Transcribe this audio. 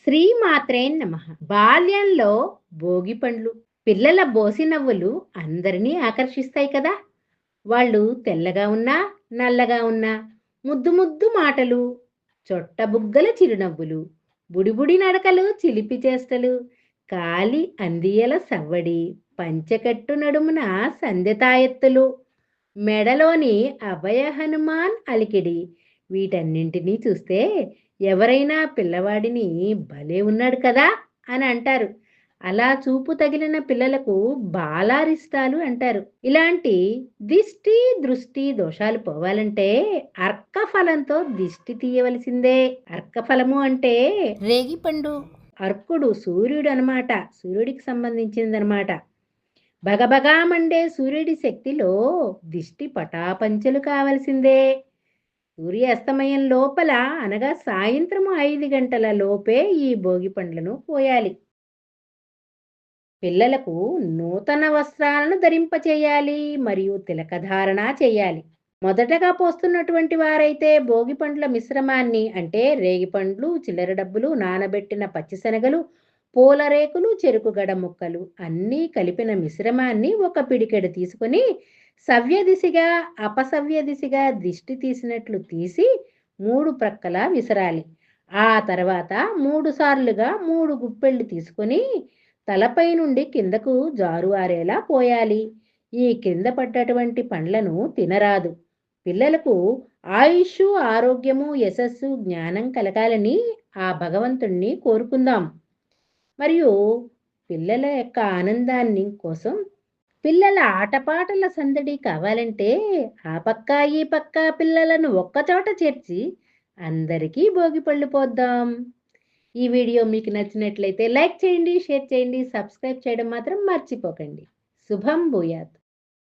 శ్రీమాత్రే నమః. బాల్యంలో భోగి పండ్లు, పిల్లల బోసి నవ్వులు అందరినీ ఆకర్షిస్తాయి కదా! వాళ్ళు తెల్లగా ఉన్నా, నల్లగా ఉన్నా, ముద్దు ముద్దు మాటలు, చొట్టబుగ్గల చిరునవ్వులు, బుడిబుడి నడకలు, చిలిపి చేష్టలు, కాలి అందియల సవ్వడి, పంచెకట్టు నడుమున సంధ్యతాయెత్తులు, మెడలోని అభయ హనుమాన్ అలికిడి, వీటన్నింటినీ చూస్తే ఎవరైనా పిల్లవాడిని భలే ఉన్నాడు కదా అని అంటారు. అలా చూపు తగిలిన పిల్లలకు బాలారిష్టాలు అంటారు. ఇలాంటి దిష్టి, దృష్టి దోషాలు పోవాలంటే అర్కఫలంతో దిష్టి తీయవలసిందే. అర్కఫలము అంటే రేగిపండు. అర్కుడు సూర్యుడు అనమాట. సూర్యుడికి సంబంధించిందనమాట. భగభగా మండే సూర్యుడి శక్తిలో దిష్టి పటాపంచలు కావలసిందే. సూర్యాస్తమయం లోపల అనగా సాయంత్రము 5 గంటల లోపే ఈ భోగి పండ్లను పోయాలి. పిల్లలకు నూతన వస్త్రాలను ధరింపచేయాలి మరియు తిలకధారణ చేయాలి. మొదటగా పోస్తున్నటువంటి వారైతే భోగి పండ్ల మిశ్రమాన్ని అంటే రేగిపండ్లు, చిల్లర డబ్బులు, నానబెట్టిన పచ్చిశనగలు, పూలరేకులు, చెరుకు గడ ముక్కలు అన్నీ కలిపిన మిశ్రమాన్ని ఒక పిడికెడు తీసుకొని సవ్య దిశగా, అపసవ్య దిశగా దిష్టి తీసినట్లు తీసి 3 ప్రక్కలా విసరాలి. ఆ తర్వాత 3 సార్లుగా 3 గుప్పెళ్ళు తీసుకొని తలపై నుండి కిందకు జారువారేలా పోయాలి. ఈ కింద పడ్డటువంటి పండ్లను తినరాదు. పిల్లలకు ఆయుష్షు, ఆరోగ్యము, యశస్సు, జ్ఞానం కలగాలని ఆ భగవంతుణ్ణి కోరుకుందాం. మరియు పిల్లల యొక్క ఆనందాన్ని కోసం పిల్లల ఆటపాటల సందడి కావాలంటే ఆ పక్క ఈ పక్క పిల్లలను ఒక్కచోట చేర్చి అందరికీ భోగిపళ్ళు పోద్దాం. ఈ వీడియో మీకు నచ్చినట్లయితే లైక్ చేయండి, షేర్ చేయండి, సబ్స్క్రైబ్ చేయడం మాత్రం మర్చిపోకండి. శుభం భూయాత్.